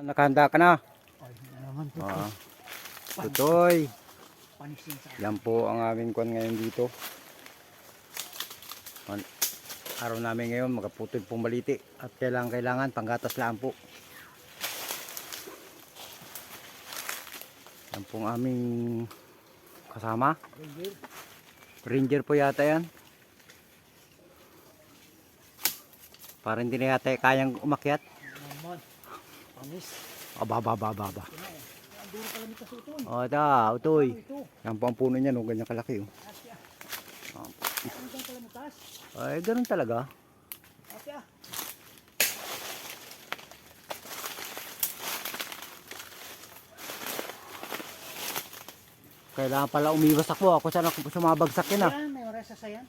Nakahanda ka na. Ay, naman po. Tutoy. Panisin sa Yan po ang aming kwan ngayon dito. Araw namin ngayon magaputol pong baliti. At kailangan panggatas lang po. Yan pong aming kasama. Ranger po yata yan. Parang hindi na yata kayang umakyat. naman. Panis. Aba. Ang duro pala nito sa utoy. O, ita, utoy. Ito. Yan po ang puno niya, no? Ganyan kalaki. Oh. Asya. Ano kang kalamutas? Ay, ganun talaga. Asya. Kailangan pala umiwas ako. Ako sana sumabagsak yun ah. Ayan, may oras sa sayan.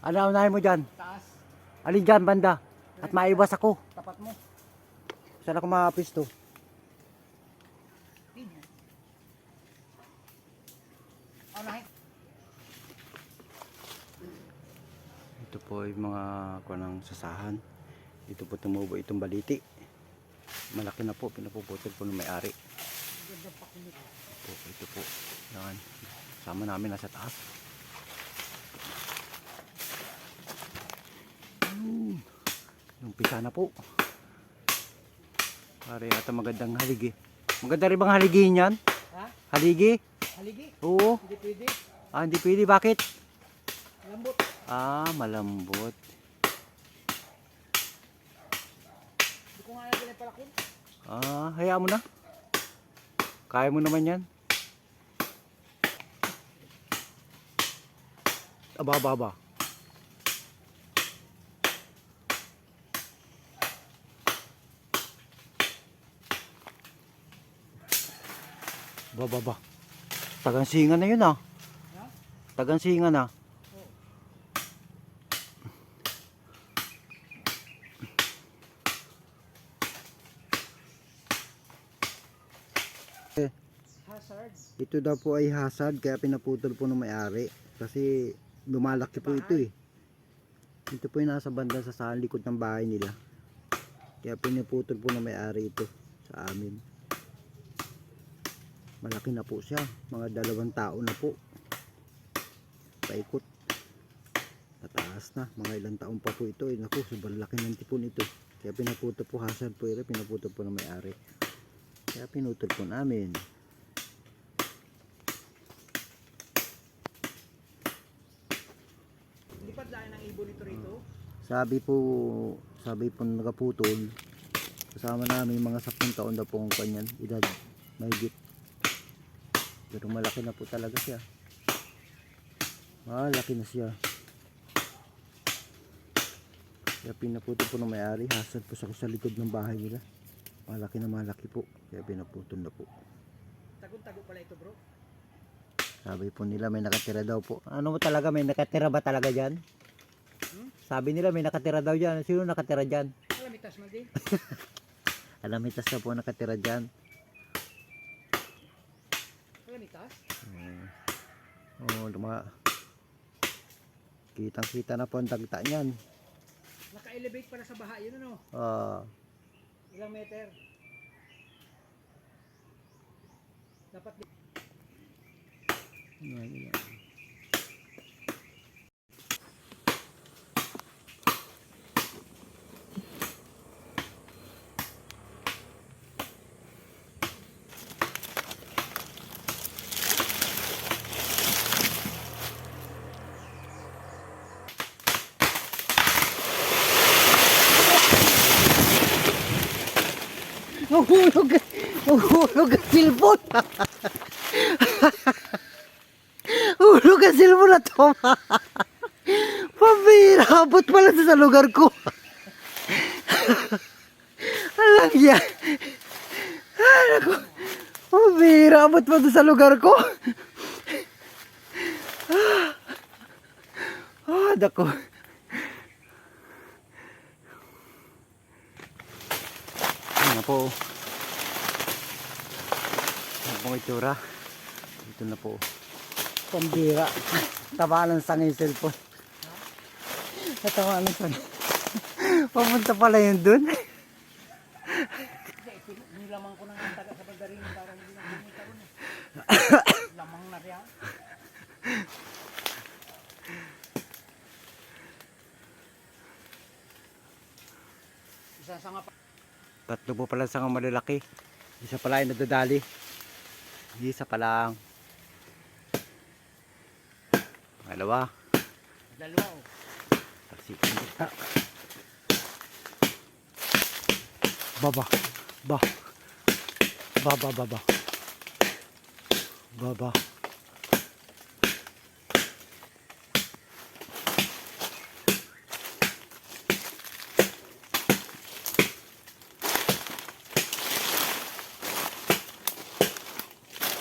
Ano unahin mo dyan? Taas. Alin dyan, banda. At maiwas ako. Tapat mo. Saan ako makapis to? Ganyan. Unahin. Ito po yung mga kunang sasahan. Ito po tumubo itong baliti. Malaki na po. Pinapuputol po ng may-ari. Ganda pa kulit. Ito po. Yan. Sama namin nasa taas. Yung pisa na po. Pare yata magandang haligi. Maganda rin bang haligihin yan? Ha? Haligi? Haligi. Oo. Hindi pwede. Ah, hindi pwede. Bakit? Lambot. Ah, malambot. Hindi ko nga nagilay pala kun. Ah, hayaan mo na. Kaya mo naman yan. Aba. Ba. Tagansingan na yun ah. Ha? Tagansingan na. Oo. Hazard. Ito daw po ay hazard kaya pinaputol po ng may-ari kasi lumalaki po ito eh. Ito po yung nasa banda sa likod ng bahay nila. Kaya pinaputol po ng may-ari ito sa amin. Malaki na po siya. Mga 2 tao na po. Paikot. Tataas na. Mga ilang taon pa po ito. Naku, sobrang laki ng tipon ito. Kaya pinaputol po hazard po ito. Pinaputol po ng may-ari. Kaya pinutol po namin. Lipad lang ng ibon ito rito. Sabi po nagaputol. Kasama namin mga 10 taon na po ang kanyan. Edad. Mahigit. Pero malaki na po talaga siya. Malaki na siya. Kaya pinaputol po ng may-ari. Hazard po sa likod ng bahay nila. Malaki po. Kaya pinaputol na po. Tago-tago pala ito bro. Sabi po nila may nakatira daw po. Ano mo talaga? May nakatira ba talaga dyan? Sabi nila may nakatira daw dyan. Sino nakatira dyan? Alamitas man din. Alamitas na po nakatira dyan. Alamitas? Kitang-kita na po ang dagta niyan. Naka-elevate pala sa baha yun ano? Ilang meter? Dapat Nahulog ang silbon. Hulog ang silbon na to. Pambira, abot pala sa lugar ko. Alam yan. Pambira, abot pa sa lugar ko. Dako. Ano po? Ano pong itsura? Ito na po. Pambira. Taba ng sangay cellphone. Natawa ng sangay. Papunta pala yun dun. Nilamang ko na nga taga sa Bandarin para hindi na bumita ron eh. Lamang na riyan. Isa sa nga pa. Tatlo po pala sa malalaki. Isa pala ay nadadali. Isa pa lang. Pangalawa. Dalawa oh. Taksikan kita. Baba. Ba. Baba, baba. Baba.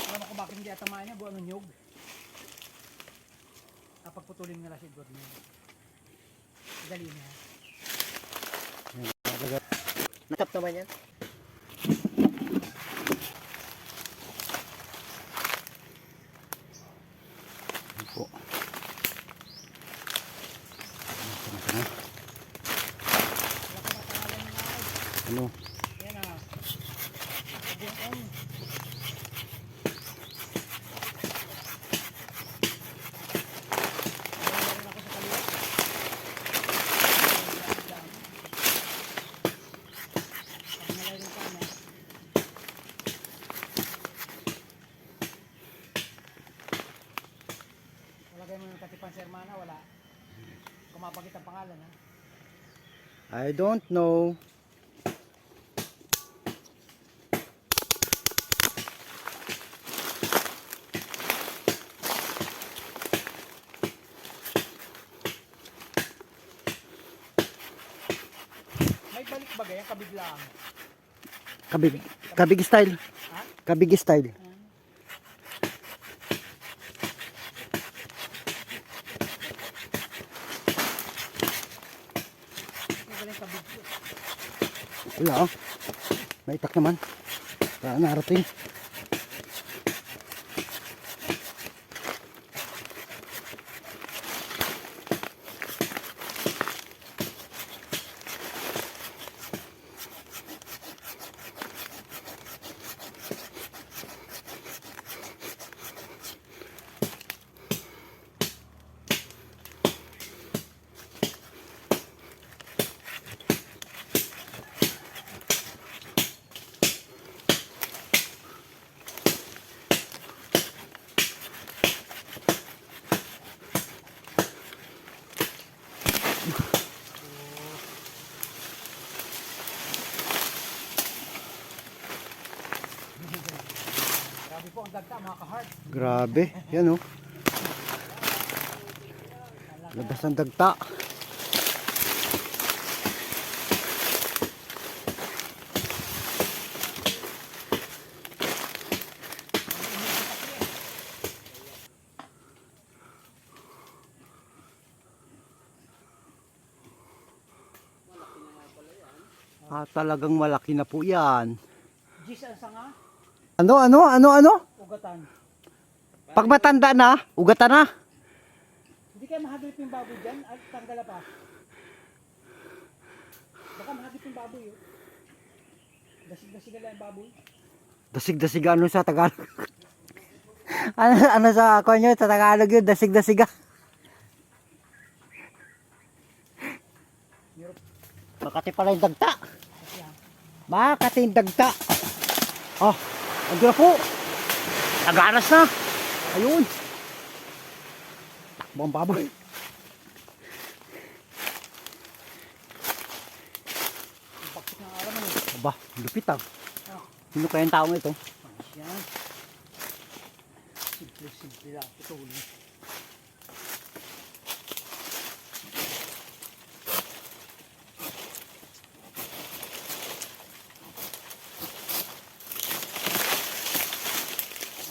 Alam ko bakit hindi atamaan niya, buwan ng nyug. Kapag putulin nga lasid buwan niya. Dali niya. Natap naman yan. Po. Ano? Yan ah. Buong. Walagay mo yung katipan sa hermana, wala. Kumapagit ang pangalan ha. I don't know. May balik ba gaya kabiglaan? Kabig. Kabig style. Ha? Kabig style. May balik kabig ko. Wala oh. Maitak naman. Para narating. Grabe po ang dagta mga ka-hard. Grabe. Yan oh. Labas ng dagta. Talagang malaki na po yan. Gis ang sanga, Ano? ugatan. Pag matanda na, ugatan na. Hindi kaya mahagip yung baboy dyan at tanggala pa. Baka mahagip yung baboy yun. Dasig-dasigal lang yung baboy. Dasig-dasig ano sa Tagalog? ano sa ako nyo sa Tagalog yun? Dasig-dasiga. Makati pala yung dagta. Kasi ha, Makati yung dagta. Oh, andun na po. Naganas na. Ayun. Takbo ang baboy. yung baksik ng alam mo. Aba, lupit ah. Sino kayang taong ito? Panis yan. Simple lang. Putulin.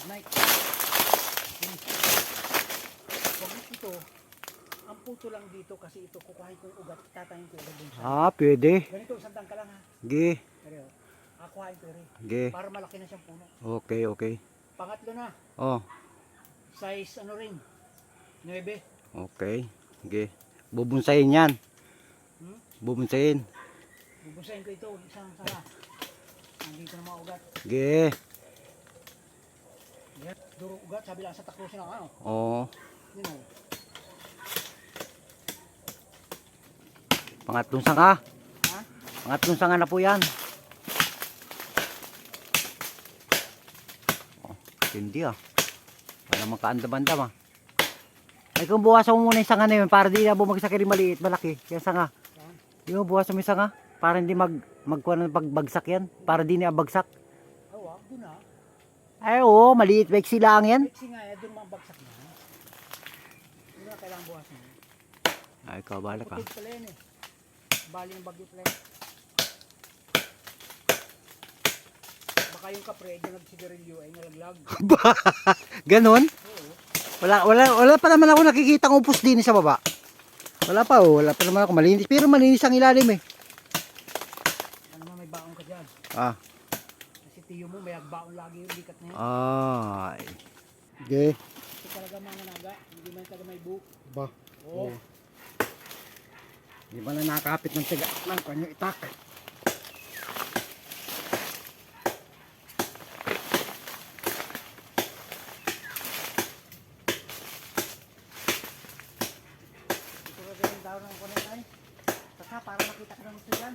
Night. Huwag ito. Ang puto lang dito kasi ito kukuhain ko yung ugat. Tatayin ko yung ugat dun sa. Pwede. Ganito, sandang ka lang ha. Ge. Pero, kukuhain ko rin. Ge. Para malaki na siyang puno. Okay. Pangatlo na. Oh, Size ano rin. 9. okay. Ge. Bubunsayin yan. Hmm? Bubunsayin. Bubusahin ko ito. Isang sanga. Nandito ugat. Ge. Yan, duro ugat, sabi lang sa taklosin ako, ano? Oo. Yun o. Pangatlong sanga. Ha? Pangatlong sanga na po yan. Oh, hindi ah. Wala makaandam-andam ah. Ay kung buwasan mo muna yung sanga na yun para di na bumagsak yung maliit, malaki. Yung sanga. Yung buwasan mo yung sanga para hindi magkuha ng pagbagsak yan. Para di na bagsak. Awa, doon na. Ay oo, maliit. Beksi lang yan. Pexi nga, doon mga bagsak na. Doon na kailangan buwasan. Ay, ikaw bala ka. Putik pala yan eh. Bali ng bagyo pala yan. Baka yung kapre, yung nagsigarilyo ay nalaglag. Ganon? Oo. Wala pa naman ako nakikita ng upos din sa baba. Wala pa oh, wala pa naman ako malinis. Pero malinis ang ilalim eh. Ano naman may baon ka dyan. Ah. Kasi tiyo mo, may agbaon lagi yung likat na yan. Ay. Okay. Ito talaga mga naga, hindi man talaga may book. Ba. Oo. Di ba na nakakapit ng tiga ng kanyang itak? Ito talaga yung daon ng kunin ay. Saka para makita ka ng gusto dyan.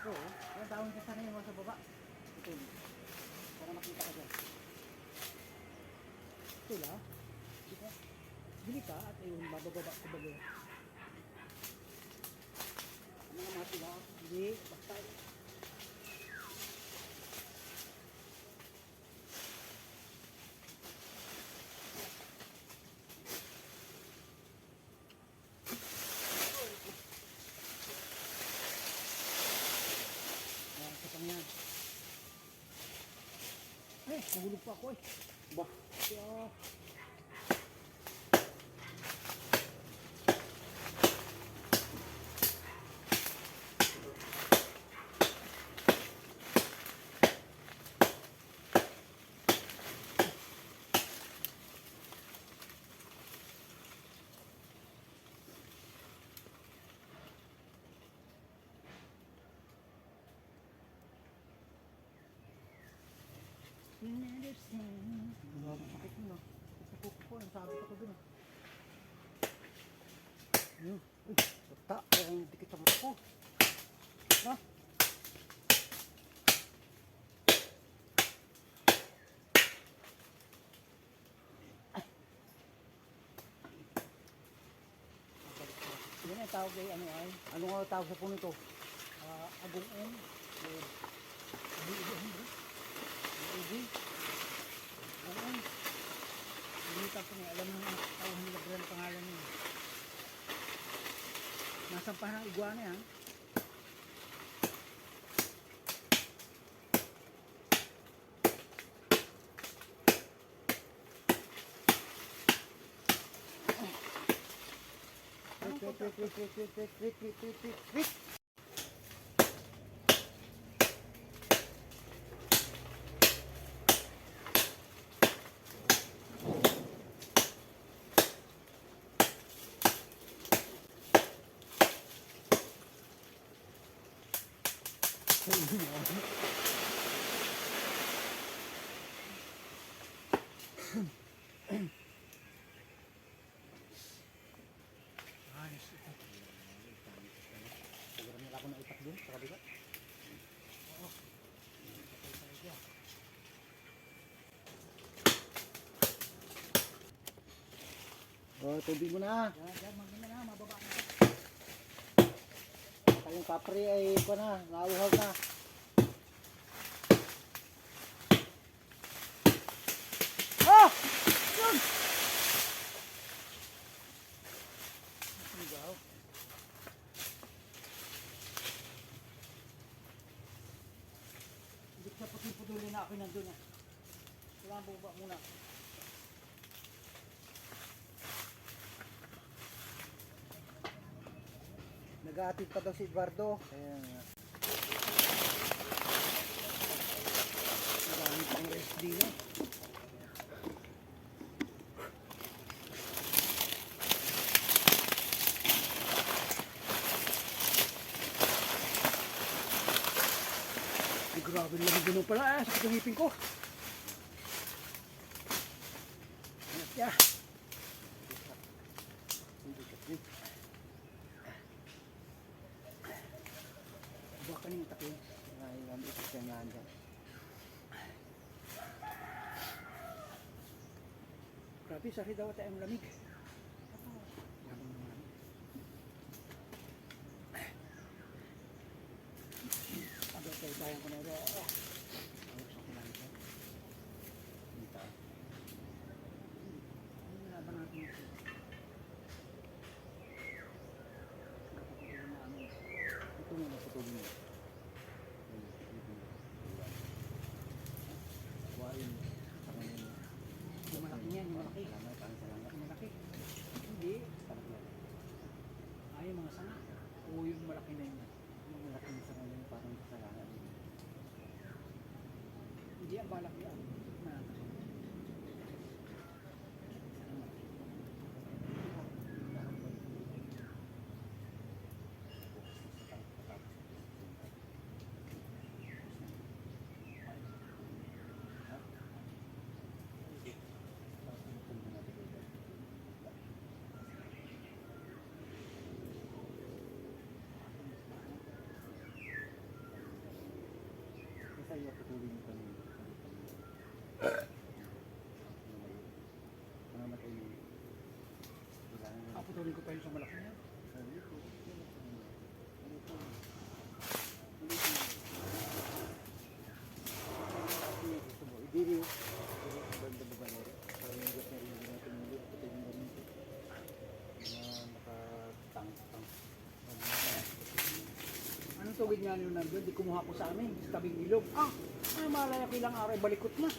Oo. Yung daon dyan sana yung sa baba. Ito. Para makita ka dyan. Ito lang. Ito. Bili ka at ayun, bababa sa bago. Ano nga natin ba? Hindi. Basta. Ito pang yan. Eh, nahulog pa ako eh. Ba? Kaya... Sakit mo na. Sakit ko. Ang sabi ko doon. Ayun. Uy, bata. Kaya yung dikit sa mata ko. Ha? Yan ang tawag ay ano ay. Ano nga tawag sa puno ito? Agong-ong. Ubi-ubi. Agong-ong. Hindi ko na alam mo ang tawag nila ang pangalan niya. Nasampahan ng iguana yan. Wait. Ayos ito. Siguro nila ako naitak din sa kabila. Oo. Patay tayo dyan. Oh, tubig mo na. Yan, maganda na, mababa na. Kayong kapre ay ko na, nauhaw na. Oh! Yun! Sigaw. Hindi siya putulin na ako nandun ah. Kailangan bubaba muna. Nag-aatid pa daw si Eduardo. Kaya Marami pang rest din eh. Ay, grabe Grabe lang ganun pala. Sakit ang ngipin ko. Yeah. Baka nang takin. Ay, kami ito siya nga dyan. Grabe, sakit daw tayo ang lamig. Ano tayo bayan ko na ito? Ayos ako lang ito. Dito. Ano nalaban natin ito? Ito nga naputulin mo. Kuhain. Yung malaki niyan, yung malaki. Salamat, ang salamat. Yung malaki. Hindi. Ay, yung mga sanga. Oo, yung malaki na yun. Yung malaking sa ngayon, parang kasalanan. Hindi ang balak yan. Kasi yung putulin mo kami. Mamatay mo. Kaputulin ko pa yun sa malaki niya. Anong tugid nga nyo nandun? Di kumuha ko sa amin. Sa tabing ilog. Ay malaya ko ilang araw. Balikot na.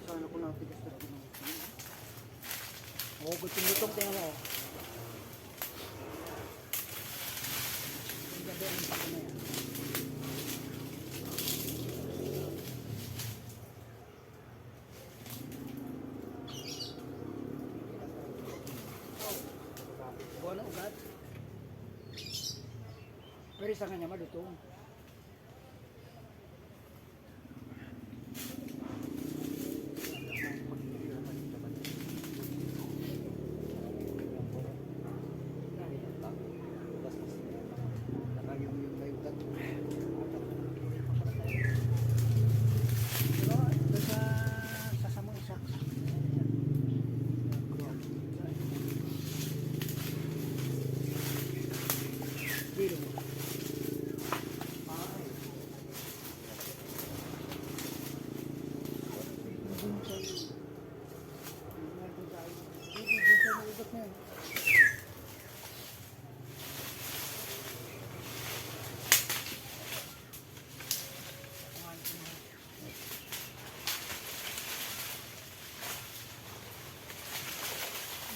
Sana ko lang tigas na rin. Oo, gusto nyo itong tingnan mo. Ang gabi ang pako na yan. Buwan na ugat. Pero sa kanya malutong. Pero ito sa Samoy Saks. Dito mo.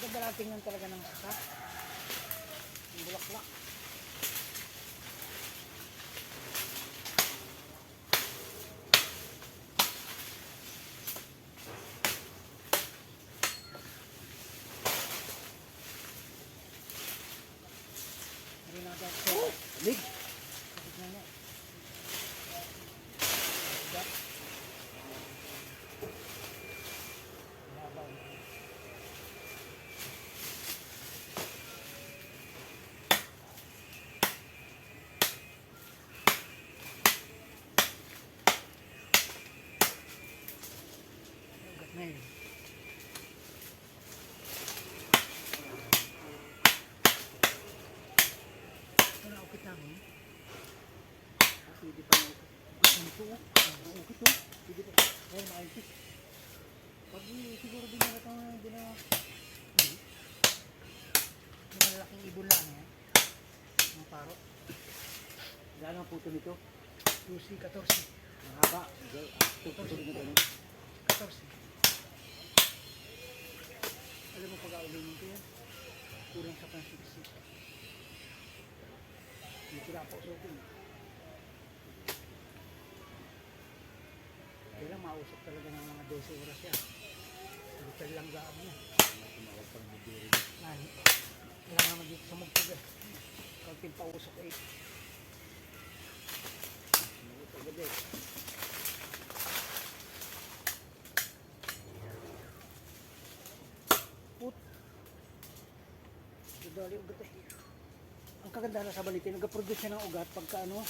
Ganda lang tingnan talaga ng saka. Ang bulaklak. Rin natin ito. Lig! Kapit na niya. Gat. Labaw. Gat na yun. Ito na ukit namin. Pwede pa nga ito. Ito, ukit to. Pwede pa. Ayun, maayos. Pag siguro din na ito, hindi na. Yung malalaking ibon lang yan. Mga paro. Gano'n ang puto nito? 12, 14. Mahaba. Tutulin na ganun. 14. Alam mo pag-aulinin ko yan. Kulang sa pansipsip. Hindi sila po usutin. Kailang mausap talaga ng mga 12 oras yan. Hotel lang gaan niya. Kailangan naman dito sa magpag. Kaunting pausok eh. Nagot agad eh. Put. Dali ugat eh. Ang kaganda na sa balitin, nag-produce siya ng ugat pagka ano,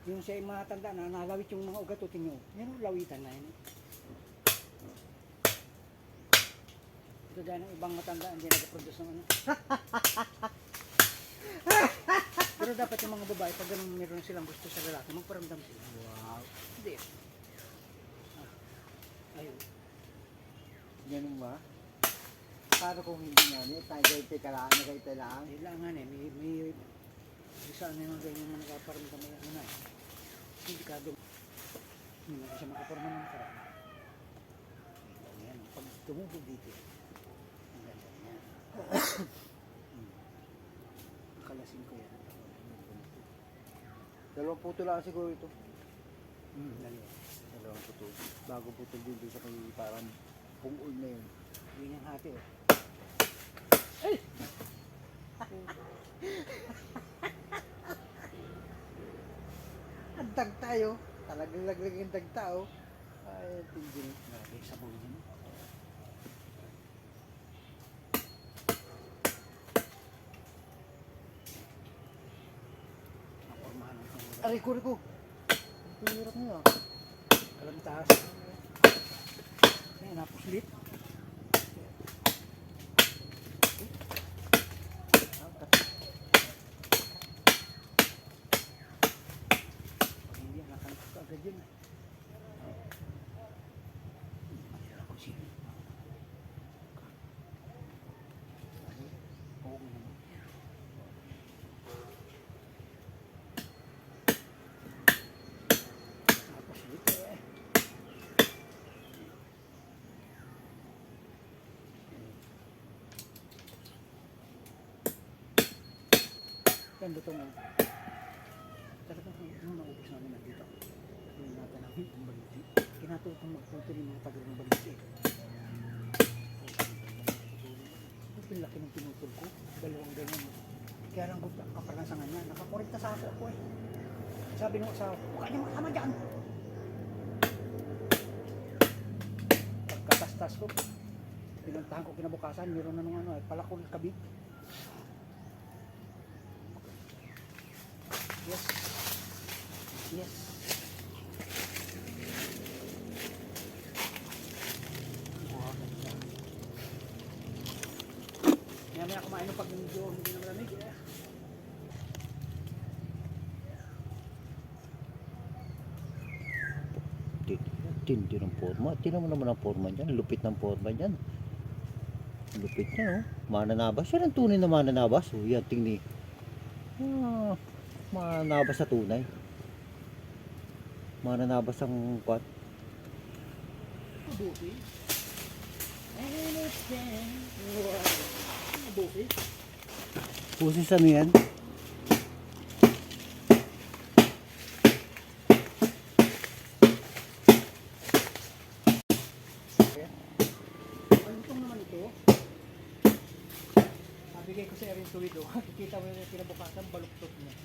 yung siya ay matanda na, nalawit yung mga ugat o tinyo. Yan ang lawitan na yun. Ito dahil ng ibang matanda, hindi nag-produce ng ano. Pero dapat yung mga babae, pag ganun meron silang gusto sa lalaki, magparamdam sila. Wow. Hindi. Ayun. Ganun ba? Paano kung hindi nga niya? Tayo kalaan na kayo talaan. Kailangan eh, may saan na yung mga ganyan na nagpaparamdam may ano na eh. Hindi ka doon. Hindi na siya makaporma ng sarap. Ayan, pag tumubog dito. Ang ganda niya. Kalasin ko yan. Dalawang puto lang siguro ito. Dalawa. Dalawang puto. Bago puto din sa kay parang pungol na yun. Yun yung hati oh. Ang tayo. Talagang laglag yung tao. Ay, tingin. Grabe, sabaw din. Napormahan ang pangurap. Aray ko. Ang hirap niya. Alam taas. Ayan, napuslit. Pag hindi, nakanap ka agad yun. Masira ko sino. Oo naman. Napuslit eh. Ganda ito mo. Talagang nung naubos namin nandito. Yung natin namin ang baliti. Kinatutong magputo yung mga tagal ng baliti. Ang laki ng pinutol ko. Dalawang ganyan. Kaya lang kapalansangan niya. Nakakurit na sa ako eh. Sabi nung asawa, huwag niya makama dyan. Pagkatastas ko, pinuntahan ko kinabukasan, meron na nung ano, palakol kabig. Yes. Yes. Maya kumain ng pag medyo hindi na malamig. Tindi ng forma. Tingnan mo naman ang forma niyan. Lupit ng forma niyan. Lupit niya, oh. Mananabas. Yan ang tunay na mananabas. Oh, yan, tingni. Mananabas sa tunay. Mananabas ang kwat. Buki. Buki. Pusis ano yan? Balutong naman ito. Bigay ko sa Erin Tuwido. Kikita mo yung kinabukasan, baluktot niya.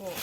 Oh.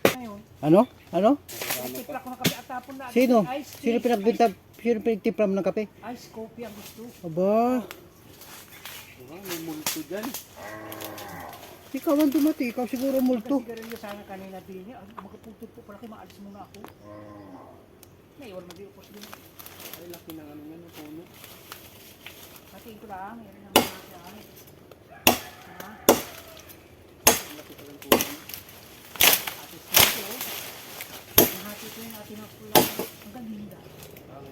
Ngayon, Ano? Ano? nagtipla ko ng kape at tapon na. Sino? Ice tea. Sino pinagbinta? Sino pinagtimpla mo ng kape? Ice coffee ang gusto. Aba, Diba? May multo dyan. ikaw ang dumati. Ikaw siguro multo. Sigarilyo sana kanina din niya. Magkaputol po pala kayo, maalis muna ako. Naiwan mag-iupos din. Ay, laki ng ano yan, puno. Hatiin ko lang. Yan ang mga siya. Ha? Laki pa ng puno. Atis dito. Nahati ko yung atin na pula. Hanggang hinda. Oo,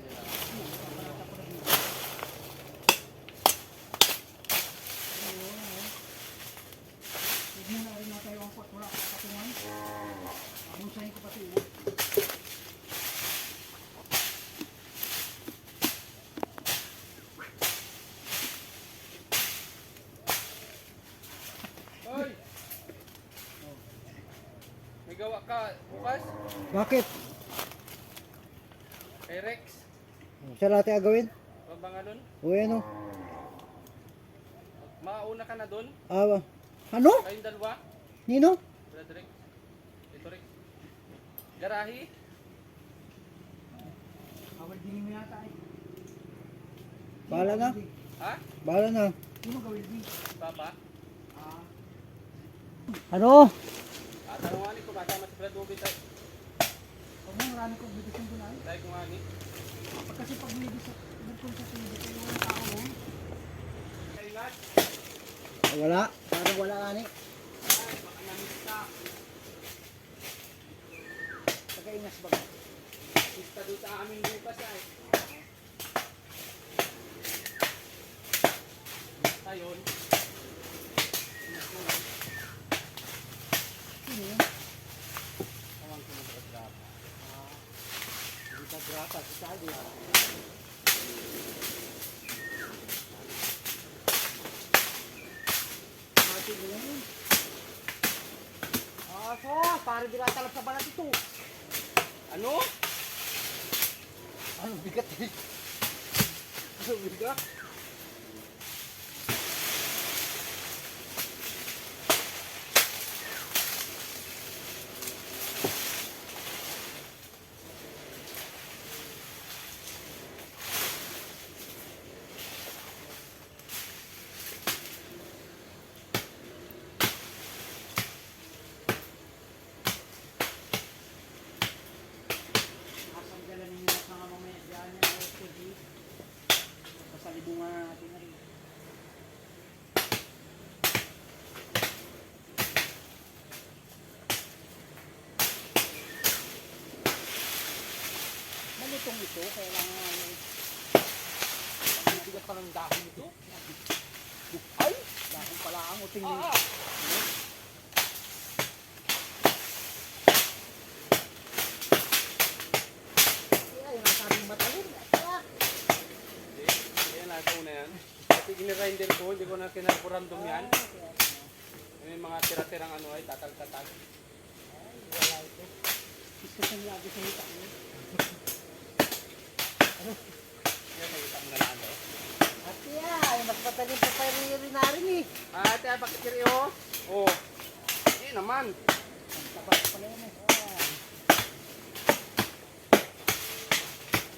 kaparata ko na dito. Ayun, ayun. Huwag muna rin na tayo ang pot. Wala ka katungan. Abunsahin ko pati. Hoy! May gawa ka bukas? Bakit? Kay Rex? Siya natin agawin? O ba nga doon? O ano? Mauna ka na doon? Ano? Kayong dalawa? Nino? Brad Rex? Ito Rex? Garahi? Awal din mo yata eh. Bahala na. Ha? Bahala na. Sino gawin din? Papa? Ah, Ano? Tanunganin ko ba? Tama si Brad Ubi tayo. huwag mo marami kong bibigyan ko na eh. Tayo kung ani. Pag kasi pag may bisa, nagpunta sa hindi kayo walang tao doon. Kay Lad? Wala. Parang wala ani. Ay, baka namiss ka. Pagkaingas ba? Pista doon sa amin bukas ay. Ayun. Sino yun? Tawag ko ng grapa. Hindi ka grapa, si Sally. Martin mo yun. Ah, so, pare binatalap sa balat ito. Ano? Ano bigat eh? Ano biga? Asang dala ninyo at mga mamaya dyan yung OTV. Pasalibungan natin na rin. Malutong ito, kailangan Ang bigat pa ng dahon ito. ay, dahil pala ang uting nito. Ay, ang sabing matalin. Ayan, nasa una yan. Kasi ginirinder ko, hindi ko na kinarpo-random yan. May mga tira-tirang ano ay tatag-tatag. Wala ito. Gusto ko niya ako sa hita niya. Yan, nakita mo na lang ano. At yan, mas matalim pa pa rin narin eh. Ate, bakit kiriyo? Oh. Hindi naman. Ang tapas pala yun eh. Ayan.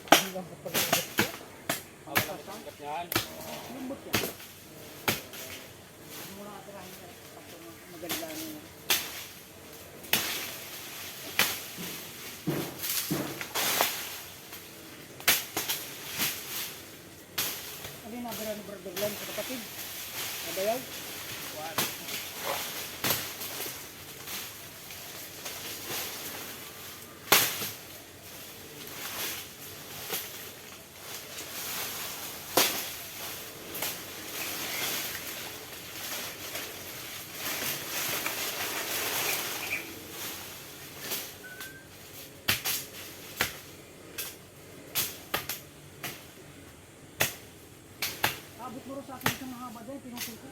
Hanggang pa pala ugat ko. Wala na sangat yan. Lumbot yan. Hindi mo na katirahin ka. Maganda niya. Ano yung nabara ni Brother Lan sa kapatid? Nabayag? Abot mo rin sa akin sa mahaba dahil pinupulko.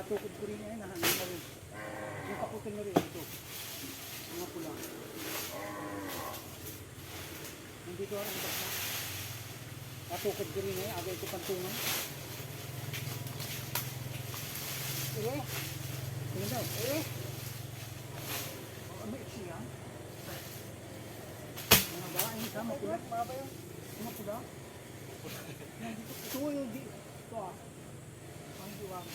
Atukod ko rin yan, nahanap mo rin. Yung kaputin na rin ito. Mga pula. Nandito ang basta. Atukod ko rin yan, agay ko pantungan. Tingnan daw. May iksi yan. Mga ba? Ang isa, mapula. Mapula. Ito yung di. Ito ah. Ang diwang.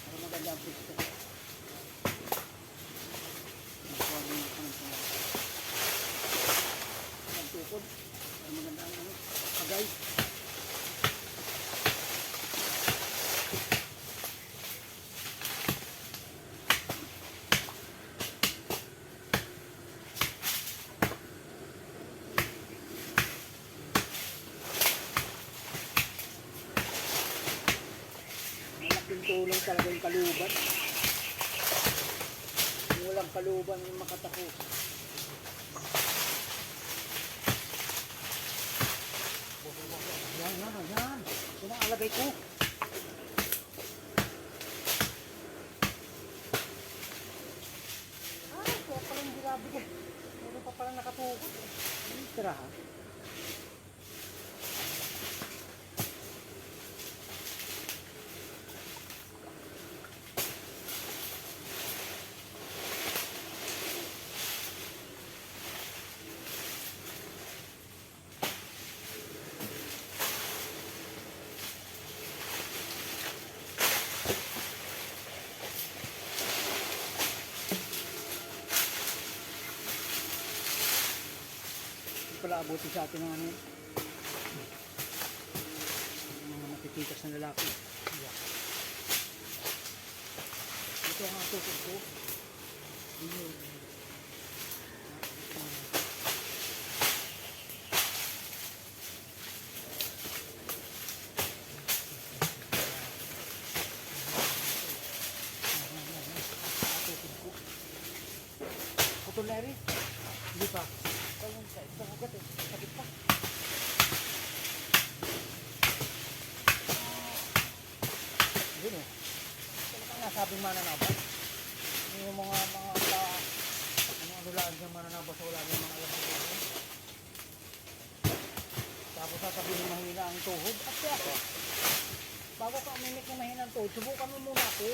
Para maganda ang pwesto. Ang tukod. Para maganda ang agay. Malaking tulong talaga yung kaluban. Kung walang kaluban yung makatako. Yan. Ito na alagay ko. Ay, kaya pala yung grabe ko. Meron pa pala nakatukot. Tira ha. Pala abuti sa atin ng ano yun. Mga matitikas na lalaki. Yeah. Ito ang atukod ko. Putol na rin? Hindi pa. Isang ugat eh. Sakit pa. Yun eh. Talagang nasabing mananabas. Yung mga ano lang yung mananabas sa wala yung mga alam mo. Tapos sasabihin mahina ang tuhod. At kaya ako, bago ka umimik na mahina ang tuhod, subukan mo muna ako.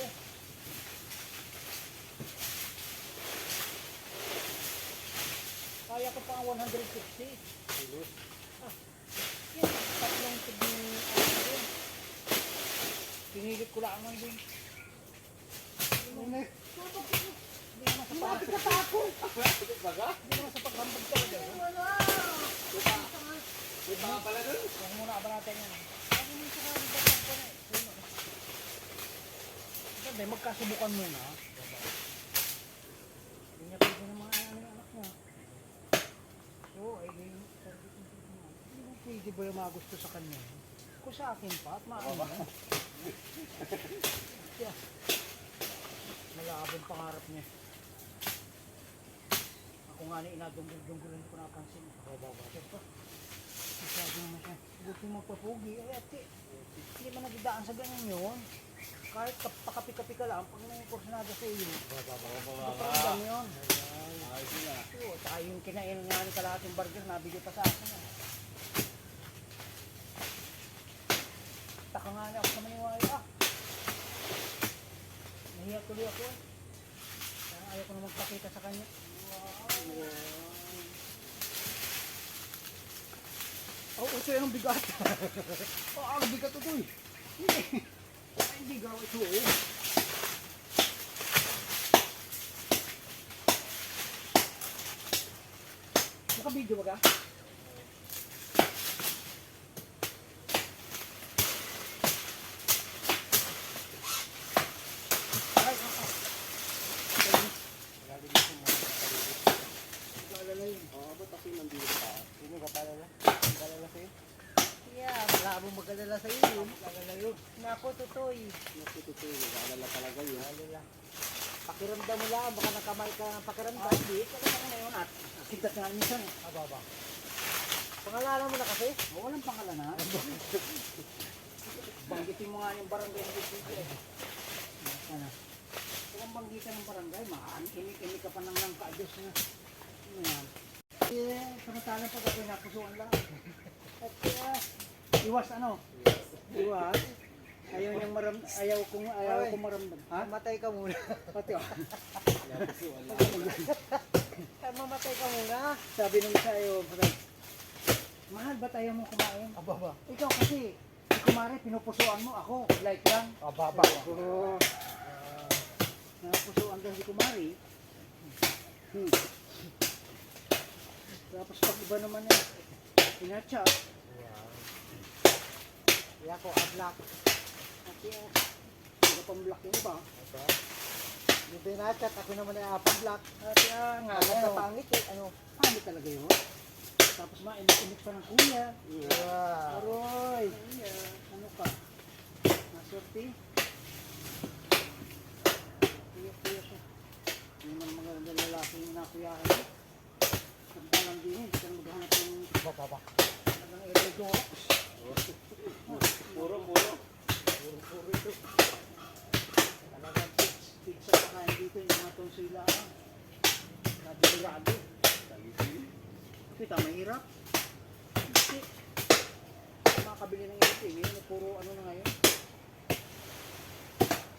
Kaya ko pa ang 160. Yan, tatlong tiging ano din. Pinilit ko lang man din. Hindi naman sa pagkakit na tako. Hindi naman sa paghambag talaga. May baka pala dun. Huwag muna ba natin yan. Sabi mo sa hambag ko na eh. Magkasubukan muna. Hindi niya pwede na mga anak niya. So, ay hindi mo pwede ba yung mga gusto sa kanya? Kung sa akin pa, at maano na. Yeah. Malabong pangarap niya. Ako nga na inadunggol-dunggulan ko napansin. Babawasan pa. Masyado naman siya. Buti magpapugi. Ay, ate. Hindi man nagdaan sa ganyan yun. Kahit pakapi-kapi ka lang, pag may kursunada sa iyo. Paparamdam yun. Oo, tsaka yung kinain nga ni kalahating burger, nabigay pa sa akin. Taka nga niya ako sa maniwala. Nahiya tuloy ako eh. Parang ayaw ko na magpakita sa kanya. Wow. Oh, ito yung bigat. Ang bigat ito eh. Hindi gawa ito eh. Naka-video ba ka? Ay, ako. Naalala yun. Oo, ba't kasi nandito ka? Sino ka pala na? Pala sa'yo? Yeah, wala akong mag-alala sa iyo. Mag-alala yun. Nako, tutoy. Natututoy, nag-aalala talaga yun. Alala. Pakiramdam mo lang, baka nakamay ka ng pakiramdam. Hindi, talaga na ngayon at kitas nga minsan. Aba. Pangalanan mo na kasi? Walang pangalanan. Banggitin mo nga yung barangay ng dito eh. Ano? Kung banggitan ng barangay, imik-imik ka pa ng kaayos na. Ano yan? Eh, samantalang pag ako'y napusuan lang. At iwas ano? Iwas. Ayaw kong maramdam. Ha? Mamatay ka muna. Pati oh. Mamatay ka muna. Sabi nung isa ayaw, mahal ba tayo mo kumain? Ababa. Ikaw kasi, si Kumari, pinupusuan mo ako. Like lang. Ababa. Napusuan daw si Kumari. Tapos pag iba naman eh, pinatsa. Kaya ko, a-block. At yan, hindi pang block yung iba. Yung pinatchat, ako naman ay apa-block. At yan, nga, pangit eh. Ano, pangit talaga yun. Tapos mainit-init pa ng kuya. Aroy. Ano ka? Nasorti? Kuya siya. Yung mga lalaki yung nakuyahan niya. Sabalang din, hindi ka maghanap ng talagang ito. Puro. Puro ito. Talagang pizza pa kain dito yung mga tonsila. Rado. Kita, mahirap. Kasi, makakabili ng ito eh. Ngayon, puro ano na ngayon.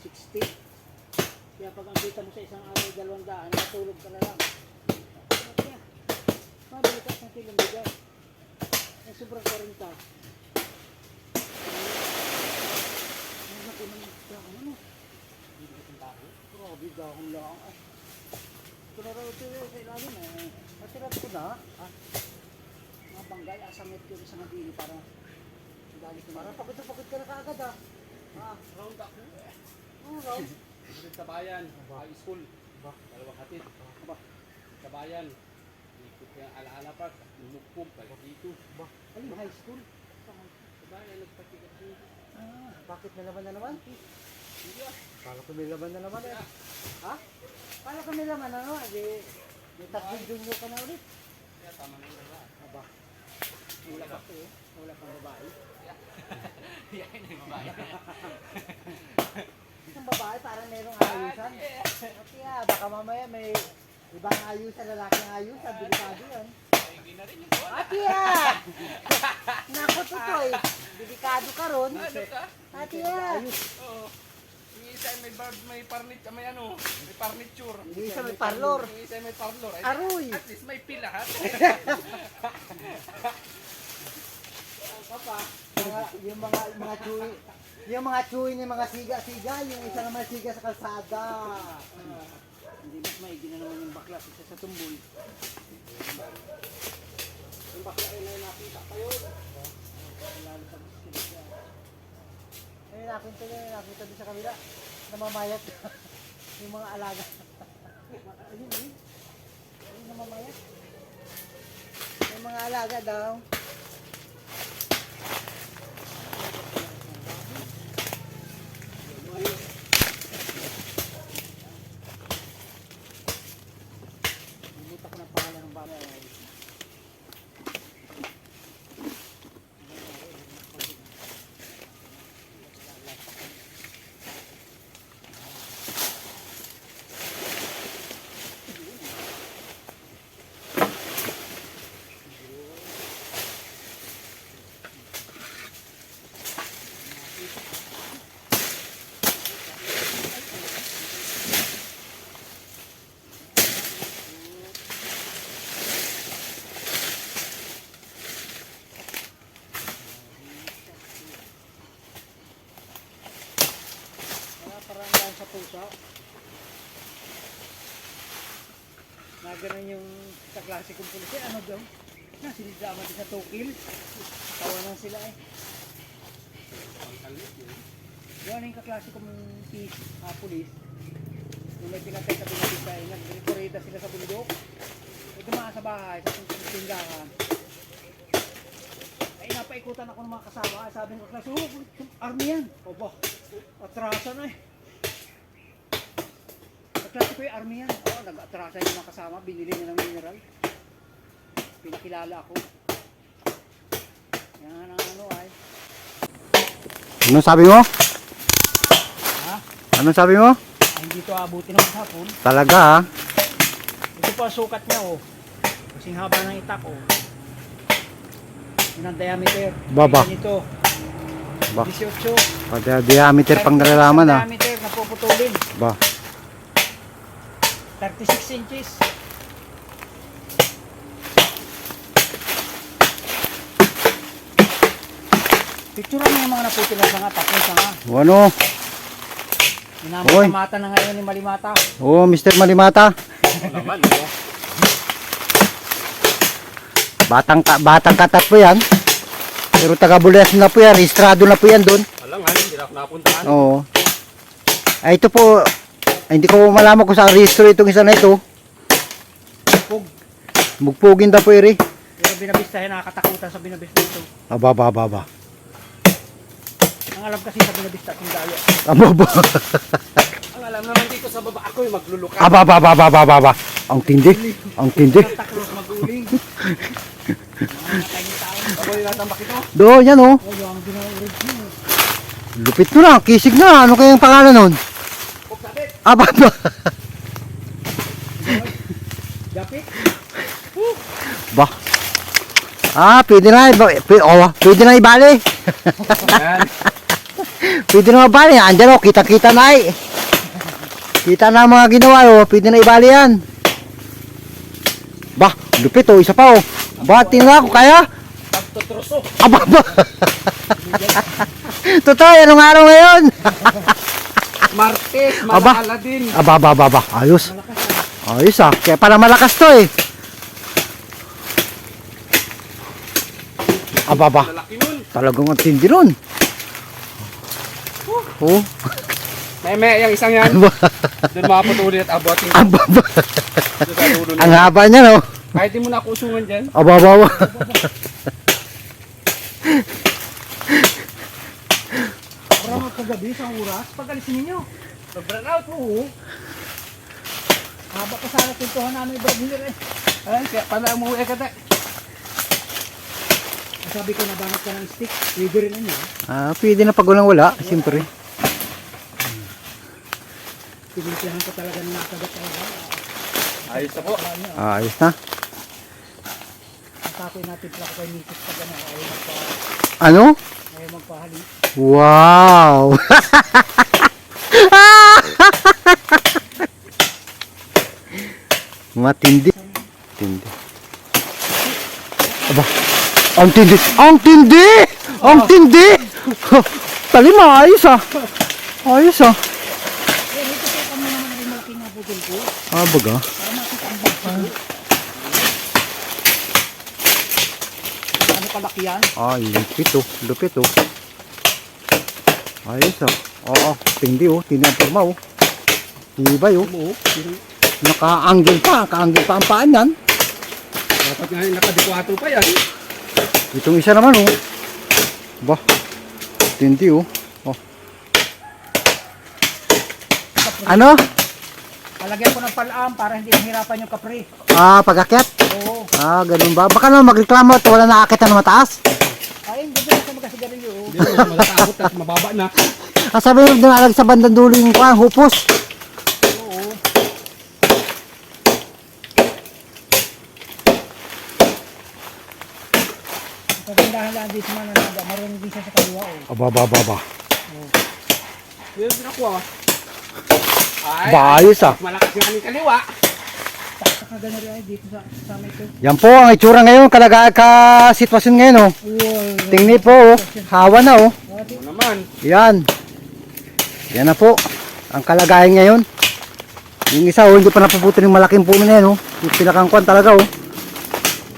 60. Kaya pag ang kita mo sa isang araw, 200, matulog ka na lang. Kaya, mabili ka ng kilang bigay. Ang sobrang 40. Ano? Grabe, dahon lang. Ito na raw ito sa ilalim eh. Masirap ko na. Mga banggay, asangit yun sa nabili para dali ko na. Parang pakit ka na kaagad ah. Round ako. Round. Dito sa bayan, high school. Dalawang hatid. Sa bayan. Ikot yung alaala park. Lumugpog. Balik dito. Alin, high school? Sa bayan, nagpatigat dito. Bakit na naman? Hindi ah. Kala ko may laman na naman eh. Ha? Kala ko may laman na naman. Di tatlong junyo ka na ulit. Kaya tama na yung dalawa. Aba. Wala pa ito eh. Wala pang babae. Yan yung babae. Isang babae parang merong ayusan. Kaya baka mamaya may ibang ayusan, lalaking ayusan. Delikado yan. Hindi na rin yung bola. Atiya! Naku, tutoy. Delikado ka ron. Ano ka? Atiya! Oo. Yung isa may furniture. Hindi isa may parlor. Yung isa may parlor. Ay, Aroy! at least may pilahat. Papa, yung mga chewy ni mga siga-siga, yung isa naman siga sa kalsada. Hindi mas maigi na naman yung bakla isa sa tumboy. Yung bakla ay nakita pa yun. Lalo sa biskit. Ay, nakita din sa kabila. Namamayat. Yung mga alaga. Ayun. Ayun, namamayat. Yung mga alaga daw. Bumutak na pangalan ng bagay. sa pusa. Naganan yung sa klase kong pulis. Ano daw? Sinigama din sa tukil. Tawanan sila eh. Yan yung kaklase kong pulis. Nung may pinatay sa binabisa eh. Nag-rekorida sila sa bundok. Eh dumaan sa bahay, sa tindahan. Ay napaikutan ako ng mga kasama. Sabi ng kaklase, army yan. Opo, atrasan na eh. Kaklase ko yung army yan. Oo, nag-atrasan yung mga kasama. Binili niya ng mineral. Pinakilala ako. Yan ang ano ay. Anong sabi mo? Ha? Anong sabi mo? Ay, hindi to abutin ng hapon. Talaga ha? Ito po ang sukat niya oh. Kasing haba ng itak oh. Yun ang diameter. Baba. Ganito. Ba. 18. Pati diameter pang nalalaman ha. Diameter na puputulin. Ba. 36 inches. Picture mo yung mga naputi ng sanga, tapos sanga. Ano? Minamatamata na ngayon ni Malimata. Oo, Mr. Malimata. Naman, no? Batang katat po yan. Pero taga Bulas na po yan. Rehistrado na po yan doon. Alang, hindi na ako napuntahan. Oo. Ay, ito po. Ay, hindi ko malaman kung saan rehistro itong isa na ito. Pug. Mugpugin na po iri. Pero binabistahin, nakakatakutan sa binabista ito. Aba. Ang alam kasi sa binabista itong dalo. Aba. Ang alam naman dito sa baba, ako yung magluluka. Aba. Ang tindi. Ang tindi. Ang taklos maguling. Mga tayong tao. Ako yung natambak ito. Doon, yan oh. Oh, yung ginawa-urage mo. Lupit ko na. Kisig na. Ano kayang pangalan nun? Sabit. Aba. Japit. Ba. Pwede na. Pwede na ibali. Ayan. Pwede na ibali. Andyan oh. Kita-kita na eh. Kita na ang mga ginawa oh. Pwede na ibali yan. Ba. Lupit oh. Isa pa oh. Ba. Tingnan ako kaya. Pagtutruso. Aba. Totoo. Anong araw ngayon? Martes, Aba. malakala din. Aba. Ayos. Ayos ah. Kaya para malakas to eh. Aba. Lalaki nun. Talagang ang tindi nun. Oh. May yung isang yan. Aba. Doon mapatuloy at abutin. Aba. Doon sa dulo Ang na. haba niya no. Kahit di mo na kusungan dyan. Aba. Para magkagabi sa oras, pag-alisin ninyo. Pag-burn out mo. Haba pa sana pintuhan namin yung brother eh. Ayan, kaya pala umuwi ka tayo. Sabi ko, nabangat ka ng stick. Pwede rin yun Pwede na pag walang wala. Siyempre. Pinimpihan ko talaga ng nakagat talaga. Ayos na po. Ayos na. Ang tapoy natin pala ko kay Nikis pag ano, Ano? ayaw magpahali. Wow! Matindi. Tindi. Aba. Ang tindi. Ang tindi! Ang tindi! Talima, ayos ah. Ayos ah. Eh, dito po kami naman ang malaking nabudol ko. Baga. Para makita ang bag ko. Ano kalaki yan? Lupit oh. Lupit oh. Ayos ah. Oo, tindi oh. Tindi ang forma oh. Tibay oh. Naka-angle pa. Naka-angle pa ang paan yan. Dapat nga yung nakadikwato pa yan. Itong isa naman oh. Ba. Tindi oh. Oh. Ano? Palagyan ko ng palaam para hindi mahirapan yung kapre. Pag-akyat? Oo. Ganun ba? Baka naman magreklamo at wala nakakita na mataas. Ay, hindi na sa magkasigarilyo. Hindi mo malatakot at mababa na. Sabi mo dinalag sa bandang dulo yung hupos. Oo. Pagandahan lang dito man na marunong din siya sa kaliwa. Aba. Yun din ako ah. Ay, Bayos ah. malakas yung aming kaliwa. Saka gano'n rin dito sa may ito. Yan po ang itsura ngayon, sitwasyon ngayon oh. Tingnan po oh. Hawa na oh. Ano naman? Yan. Yan na po. ang kalagayan ngayon. Yung isa, oh, hindi pa napuputol yung malaking puno na yan, oh. Yung pinakangkuan talaga, oh.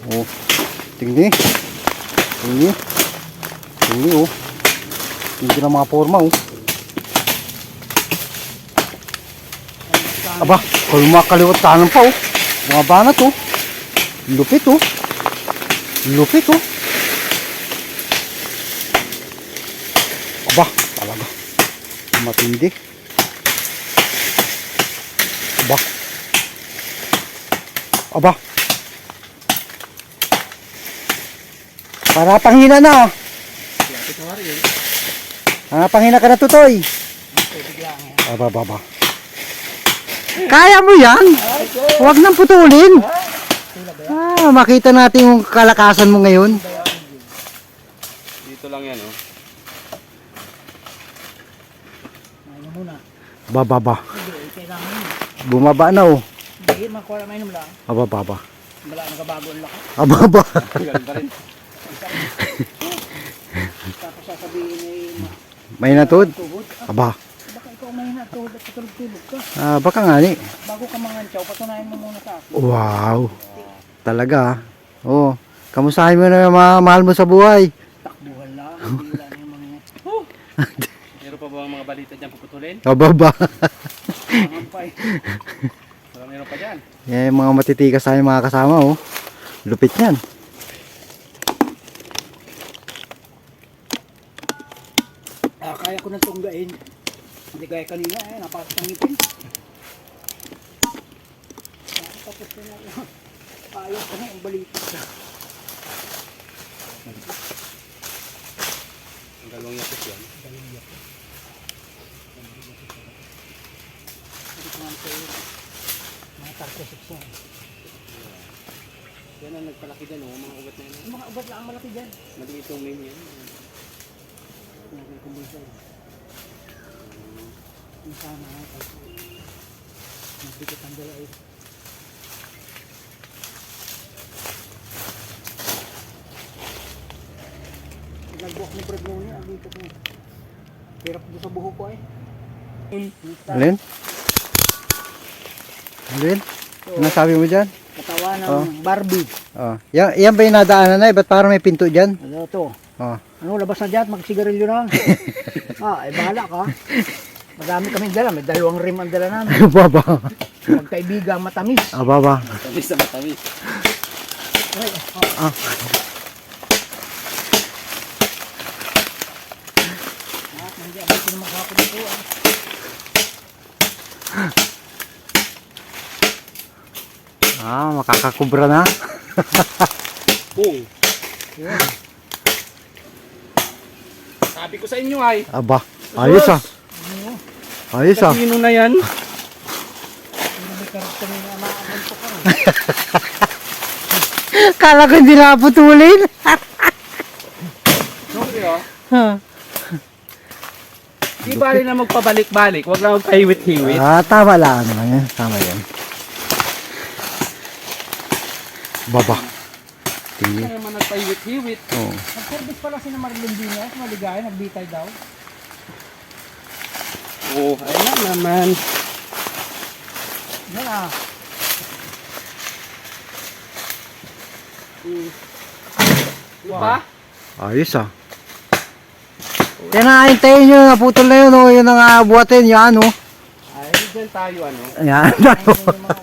Oh, tingni. Tingni. Tingni, oh. Hindi na mga forma, oh. Aba, kung makaliwat kanan pa, oh. Mga banat, oh. Lupit, oh. Lupit, oh. Aba, talaga. Matindi. Aba. Aba. Para panghina na. Panghina ka na, Tutoy. Aba, aba. Kaya mo yan. Huwag nang putulin. Makita natin yung kalakasan mo ngayon. Dito lang yan, oh. Mainom muna. Baba. Hindi, kailangan yun. Bumaba na, oh. Hindi, makuha mainom lang. Aba, baba. Wala, nagabago ang laki. Aba, baba. Ganun pa rin. Tapos sasabihin ay May natod. tuhod. Aba. Baka ikaw may natuhod at patulog-tulog ka. Baka nga ni. Bago ka mangantsaw, patunayan mo muna sa akin. Wow. Talaga. Oh. Kamustahin mo na yung mga mahal mo sa buhay. Takbuhan lang, hindi lang yung mga Meron pa ba ang mga balita dyan puputulin? Aba, ba. pangampay. Meron pa dyan. Yan yung mga matitikas tayo mga kasama, oh. Lupit yan. Kaya ko nang tunggain. Hindi kaya kanina, napasok ang ngipin. Tapos na lang. Ayaw ko na yung balita. Ang dalawang yapos yan. Hindi ko nga sa'yo. Mga tarkosik siya. Yan ang nagpalaki dyan, oh. Mga ugat na yan. Yung mga ubat lang ang malaki dyan. Maliit yung main yan. Pinagay ko muna sa'yo. Yung sana nga kasi. Nagbigat ang dala eh. Nagbuhok ni Brad Noni, ang dito ko. Hirap doon sa buho ko eh. Alin? Alin? Ano sabi mo dyan? Katawan ng Oh. Barbie. Oh. Yan ba yung nadaanan na? Ba't parang may pinto dyan? Ano to? Oh. Ano, labas na dyan, magsigarilyo na. Ay bahala ka. Madami kami dala, may 2 rim ang dala namin. Baba. Magkaibigan, matamis. Baba. Matamis na matamis. Ay, hindi ako sinumakapo dito. Makakakubra na. Kung. Sabi ko sa inyo ay. Aba. Ayos ah. Ayos ah. Kasino na yan? Hindi may karakter na maaabon ko ka. Kala ko hindi naputulin. Sorry, oh. Di bali na magpabalik-balik. Huwag na magpahiwit-hiwit. Tama lang naman yan. Tama yan. Baba. Hindi Tingin. naman nagpahiwit-hiwit. Oh. Nag-service pala si na Marilyn Dinas, maligaya, nagbitay daw. Oh, ayun naman. Yan ah. Ano ba? Ayos ah. Yan ang hintayin nyo. Naputol na yun. Oh. Yun ang buhatin. Yan oh. Ay, dyan tayo ano. Yan. Yung mga ugat.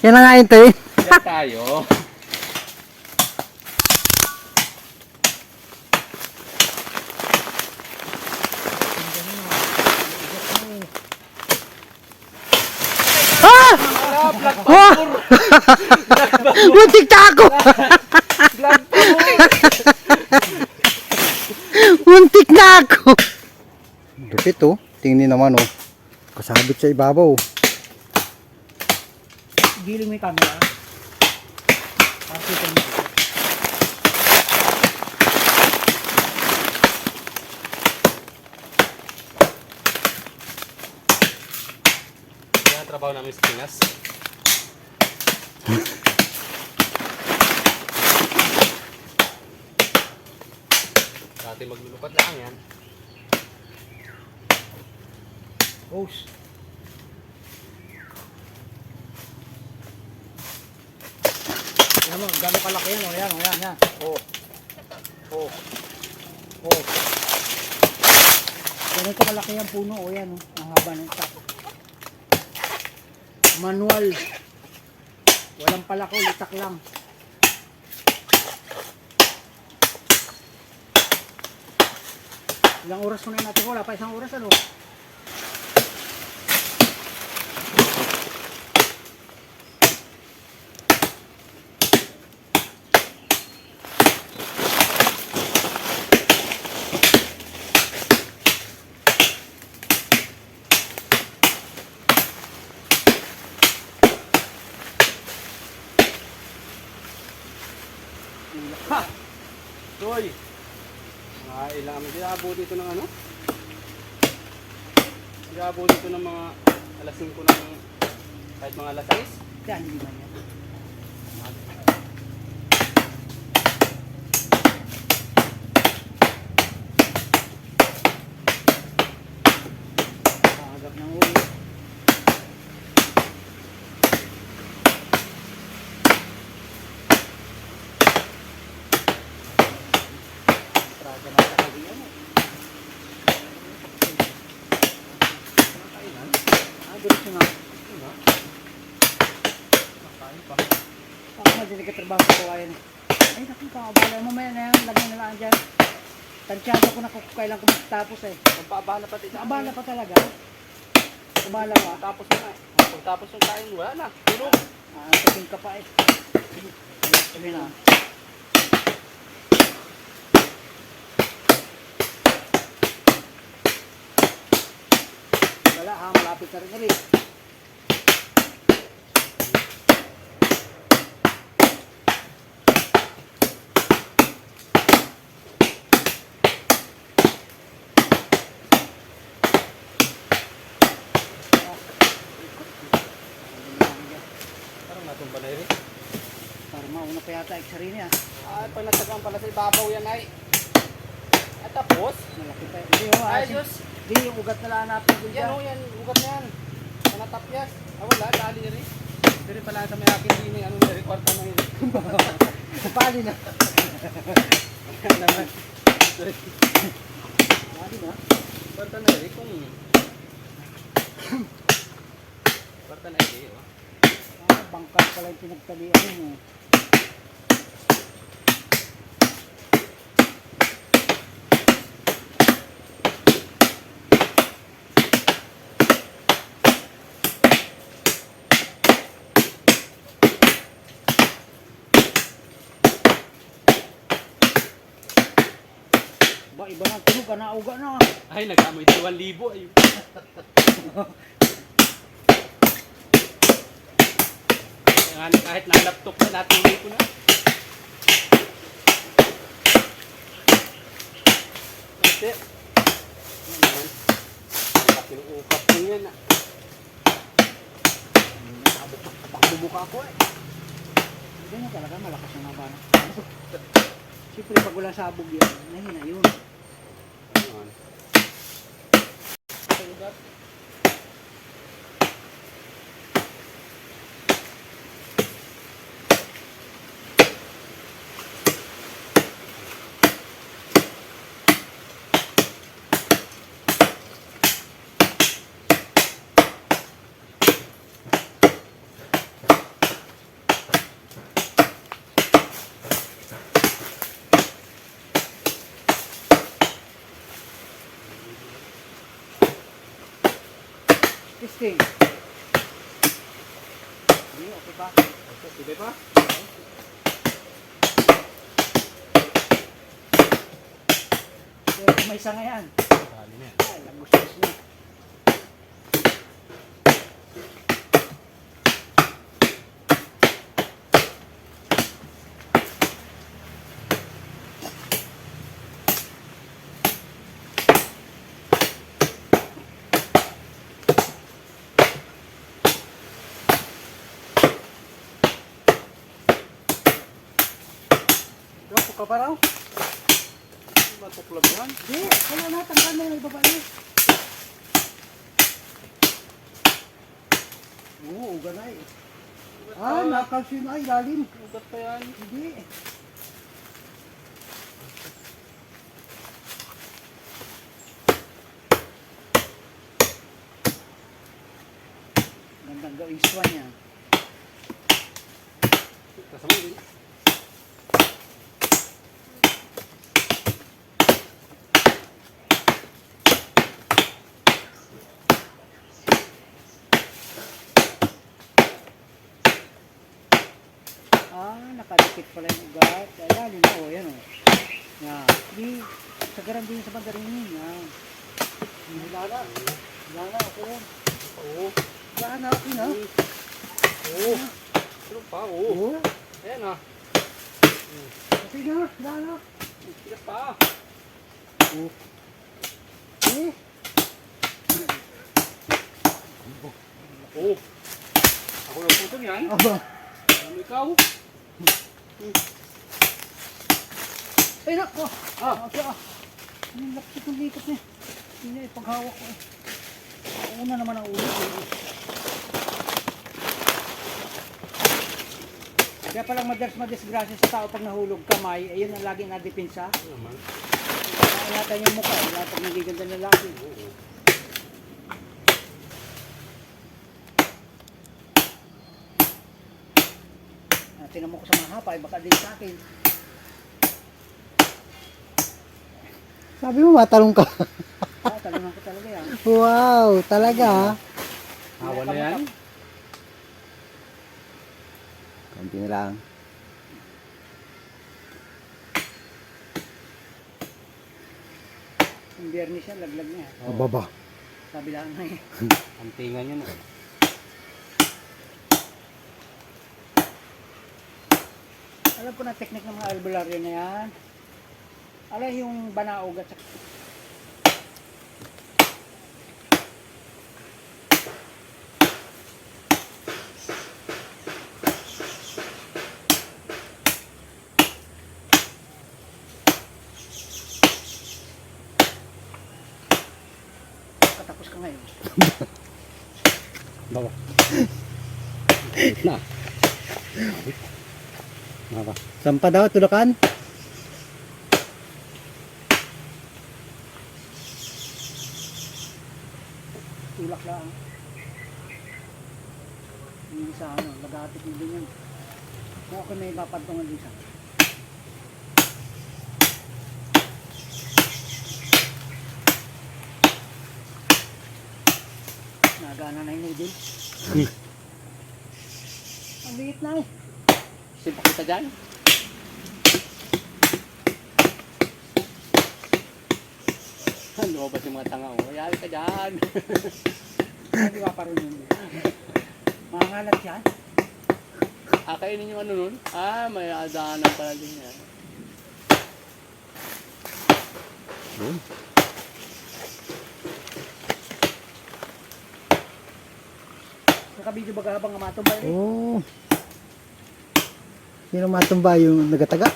Yan ang hintayin. Dyan tayo. Ah! Black Oh! Muntik na ako! Black Muntik na ako! Lupit oh. Tingnan naman oh. Kasabit sa ibabaw. Giling mo yung camera. Para kita mo. Kaya trabaho namin sa Pinas. Dati maglulupat lang yan. Hose. Yan mo, gano'ng kalaki yan, o yan, o yan, yan. O. O. O. Ganito kalaki yung puno, o yan, o. Ang haba ng top. Manual. Walang palako, litak lang. Ilang oras ko na natin, wala pa isang oras, ano? Ha! Toy! Mga ilang, hindi aabot dito ng ano? Hindi aabot dito ng mga alas 5 ng kahit mga alas 6. Yan, hindi man yan. Agap ng ulo. Traga na sa kaliyan eh. Kailan? Diretso na. Ano? Nakain pa. Ako madinig ka trabaho ko kawayan eh. Ay, naku, kakabala. Mamaya na yan, lagyan na lang dyan. Tansyado ko na kung kailan ko magtapos eh. Magpaabala pa din. Nakabala pa talaga. Nakabala pa. Tapos na nga. Pagtapos ng kain, wala na. Tulog. Sabihin ka pa eh. Sabihin na. Wala ha, malapit na rin rin. Parang natumba na rin. Parang mauna pa yata x-ray niya. Ay, pag nagtagang pala sa ibabaw yan ay. At tapos, Malaki pa. Hindi ho, ay asin. Diyos. Hindi yung ugat na lang natin dun Yan dyan. o, yan. Ugat na yan. Manatapyas. Ah, wala. Dali rin. Pero pala sa may akin din ano na rin. Kwarta na yun. Pali na. Yan naman. Pali na. Kwarta na rin kung... Kwarta na rin. Oh. Bangkal pala yung pinagtalian mo. Ba, iba na tunog, nauga na. Ay, nag-amoy 2,000. Ay. Kahit na laptop na natuloy ko na. Kasi, ano naman, ang laki ng ukap ko yan. Bakbumuka ko eh. Ganyan talaga, malakas yung nabana. Siyempre, pag walang sabog yan, nahina yun. Ano? Sa ugat. Testing. Hindi, okay pa. Sige pa? Pero kung may isa nga yan, Dali na yan. ay, lagos na. Gapo ka pa raw? Matuklab yan. Hindi, wala na, tanggal na yung ibaba niya. Oo, uga na eh. Ah, nakalsin ay lalim. Ugat pa yan. Hindi. Gandang gawing swan yan. Kasama din. Nakadikit pala yung ugat. Ayan, yun o, yan o. Yan. Di, sagaran din sa bandarin yan. Hilala. Hilala ako yan. Oo. Hilala ako na. Oo. Ano pa? Oo. Oo. Ayan ah. Kasi na, hilala. Sila pa. Oo. Eh. Oo. Ako lang putong yan. Aba. Ano ikaw? Ay, nako! Okay, ang lapit ng likot niya. Hindi na ipaghawak ko. Una naman ang ulo. Kaya palang madisgrasya sa tao pag nahulog kamay, ayun ang laging nadipinsa. Ano naman? Ingatan yung mukha, wala pag nagiganda na lagi. Oo. Tingnan mo ko sa mga hapay, baka din sa akin. Sabi mo matalong ka. Talungan ko talaga yan. Wow, talaga ha. Hawa na yan? Konti na lang. Yung biyernes yan, laglag niya. Ababa. Sabi lang na eh. Ang tingan yan. Alam ko na technique ng mga albularyo na yan. Alam yung banaog at saka... Katapos ka ngayon. Bawa. Na. Bawa. Sampa daw, tulakan. Tulak lang. Hindi sa ano, nag-atik mo din yan. Kung ako may papantungan din sa nagana na yung noodle. Ang liit na eh. Simpa kita dyan. Ano ba yung mga tanga mo? Hayaan ka dyan. Hindi ba pa rin yun? Mangangalat yan. Kainin yung ano nun? May adaanan pala din yan. Boom. Nakabidyo baga habang amatumbay rin. Oh. Sino matumba yung nagataga?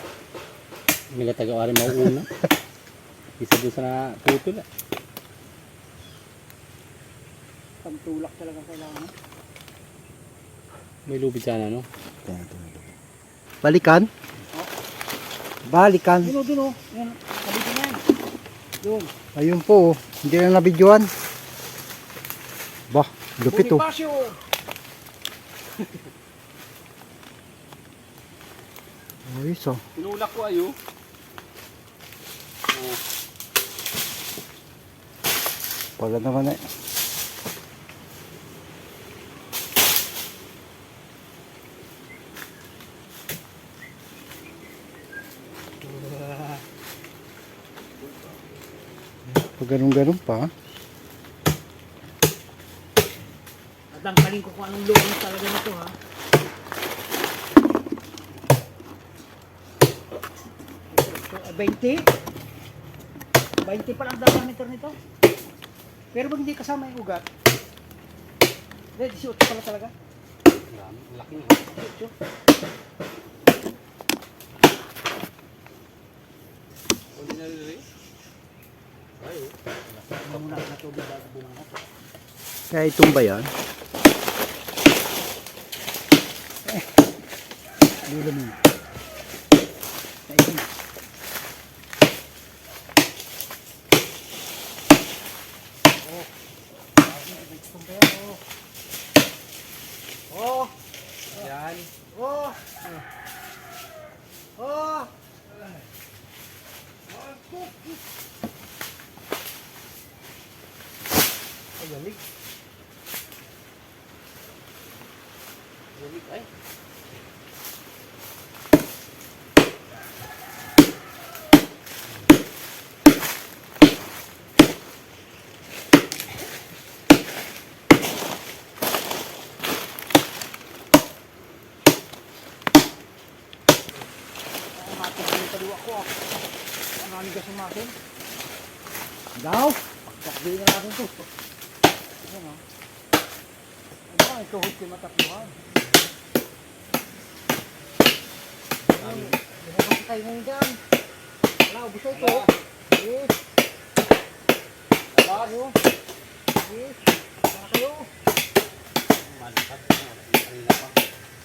Nagataga rin mauuna. Isa doon sa putol. Pagtulak talaga kailangan. May lubid sana, no? Balikan? Balikan. Dun o, dun o. Yan, kabidyo yan. Dun. Ayun po, oh. Hindi na nabidyoan. Bah, lupit oh. Bonifacio! Ayos oh. Tinulak ko ayo. Pala naman eh. Pag ganun-ganun pa. Nadangkalin ko kung anong loob talaga nito ha. So, 20? 20 pa lang diameter nito. Pero pag hindi kasama yung ugat, hindi, 18 pala talaga. Laki na. 18. Ordinary rin. Ayo. Muna sa tubig bago bumangat. Kaya itong ba yan? dulo mo. Oh! Yan. Oh! Oh! Ay, lamig. Bumig ay. Matik yung kaliwa ko ah. Ang nanigas yung makin. Daw! Pagkakbili na natin to. Ayan o. Ano ba, ito hood ko matakbuhan. Binabas tayo ngayon dyan. Wala, ubus na ito. Yes. Labas. Yes. Wala kayo. Malikat. Kanina pa.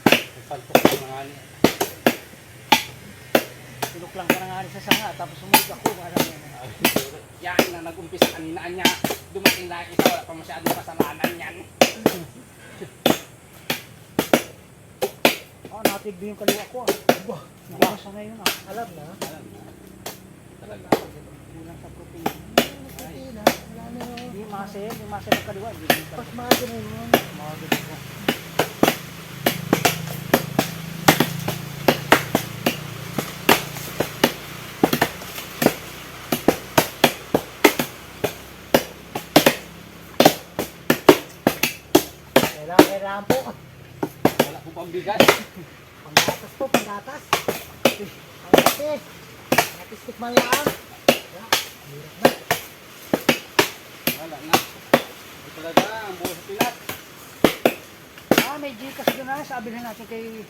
Nagpantok ko mga ani. Tulok lang ka na nga rin sa sanga. Tapos sumunod ako. Alam mo yan. Yan na nag-umpisa kanina niya. Dumating lang isa. Wala pa masyadong kasalanan yan. Ah, natigbi yung kaliwa ko ah. Nabasa na yun ah. Alam na. Alam na. Talaga. Kulang sa protein. Ay. Wala na yun. Yung muscle ng kaliwa. Pas maaga na yun. Maaga na yun. Kailangan po. Wala po pang bigas. Panggatas po, panggatas. Panggatas. Natistik man lang. Hirap na. Wala na. Ito talaga ang buhay sa Pinas. Ah, may Gcash doon na. Sabihin natin kay...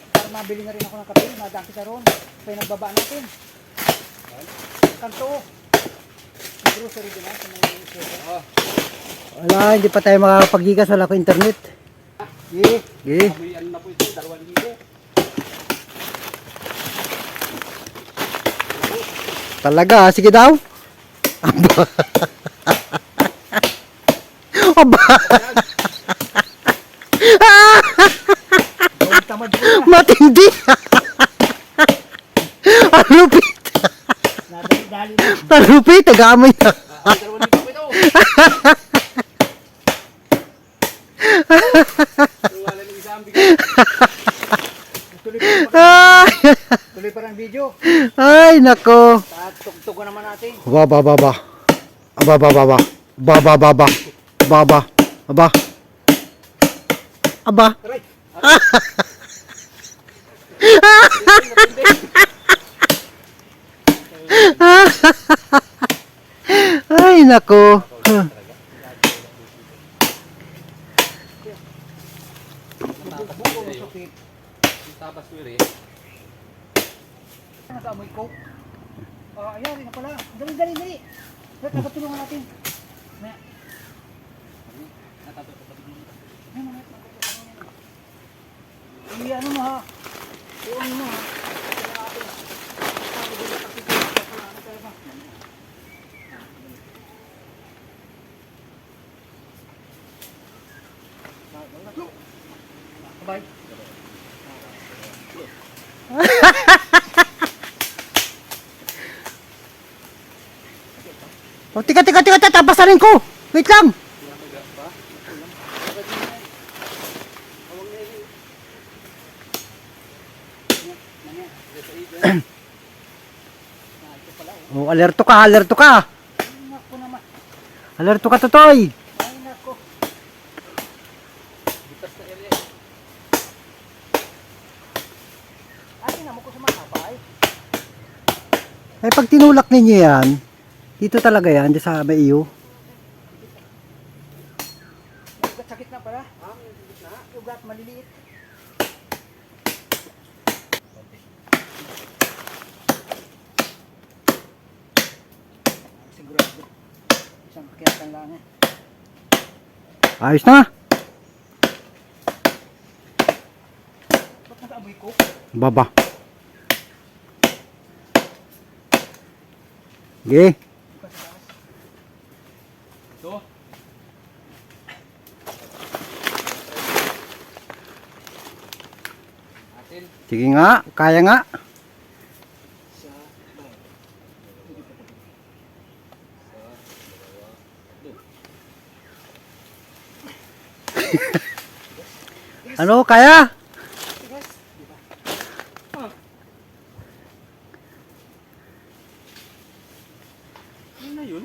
Para mabili na rin ako ng kape. Madang kita ron. Kaya nagbaba natin. Kanto. May grocery doon na. Sa may grocery. Oh. Wala, hindi pa tayo makakapag-gigas. Wala ko internet. Yeah. Okay. May ano na po ito. 2,000. Talaga, sige daw. Aba. Aba. Gawin tamad ko na. Matindi. Ang lupit. Nadali-dali na. Ang lupit. Tagamay na. Ah, 2,000 po ito. Wala nang isang bigas. Ay, Tuloy pa ng video. ay nako. At tugtog naman natin. Baba, baba. Aba, baba, baba. Baba, baba. Baba. Aba. Aba. Aray. Ay nako. Buko, sakit. Tapos ko rin. Nag-amoy coke. Ah, ayun, rin na pala. Dali, dali, dali. Dali, nakatulungan natin. Maya. Ayun, mamaya, ano mo ha? I-on mo ha? Ito natin. Sabi din na kasi ito. Ano tayo ba? Bye. Oh, tika, tapasarin ko. Wait lang. Oh, alerto ka, alerto ka. Ay, naku naman. Alerto ka, Totoy. Ay, naku. Bitas na ere. Ay, tinamo ko sa mga kapay. Eh, pag tinulak ninyo yan, dito talaga yan, dyan sa may iyo. Sakit na pala. Ah, ugat maliliit. Sigurado. Isang kakyatan lang eh. Ayos na. Ba't nag-amoy ko? Baba. Sige. Ito. Atin. Sige nga, kaya nga. Ano, kaya? Ano na yun?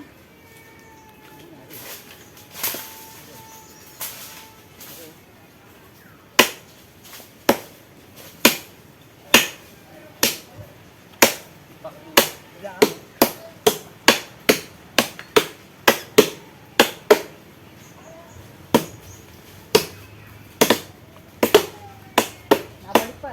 Nabalik pa.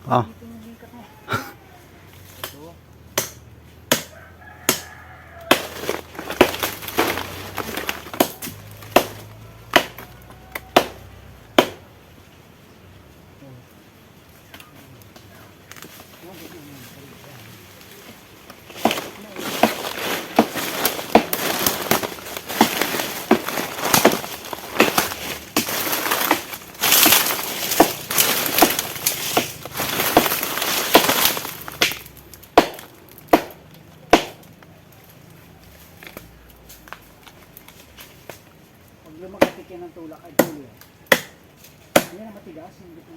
Ah, Pag lumagatik yan ng tulak ay tuloy. Yan ang matigas. Hindi ko...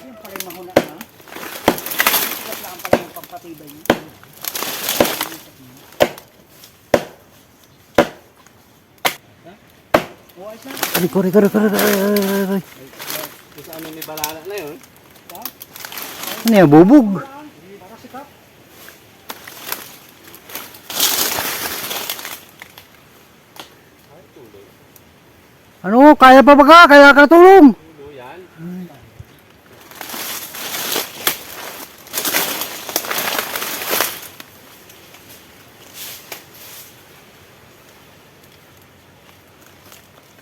Yan pala yung mahuna na. Matigas lang pala yung pagpatibay niya. O, ayos na. riko. Kung saan may balala na yun. Ano yan, bubog? Para sikap. Ay, tuloy. Ano, kaya pa ba ka? Kaya ka tulong? Tuloy yan.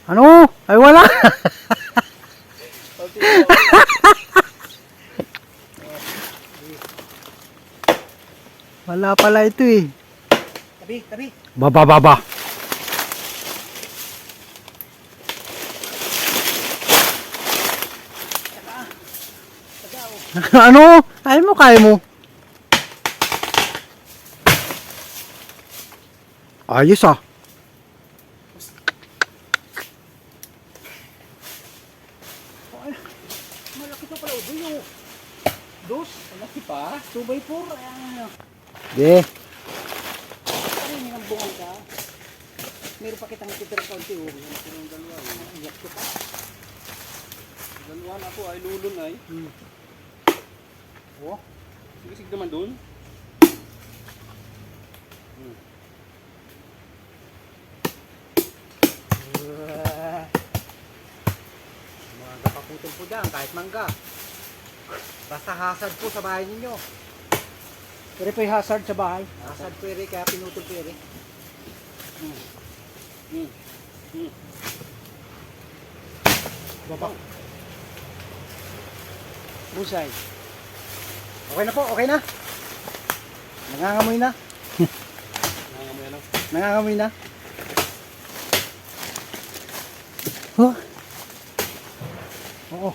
Ano? Ay wala. Wala pala ito eh. Tabi. Baba. Ano? Ay mo, kaya mo. Ayos ah. Malaki to pala. Uy, yung... Dos. Malaki pa. 2x4. Ayan. Sige. Ano yung hinambungan ka? Meron pa kitang titira kaunti. Ito ng dalawa. Iyak ko pa. Dalawa na ako ay lulun ay. Oh. Sigisig naman dun. Mga kapaputol po dyan, kahit mangga. Basta hazard po sa bahay ninyo. Pero pa yung hazard sa bahay. Hazard pwede, kaya pinutol pwede. Baba. Busay. Okay na po, okay na. Nangangamoy na. Nangangamoy ano? Nangangamoy na. Oh. Oo.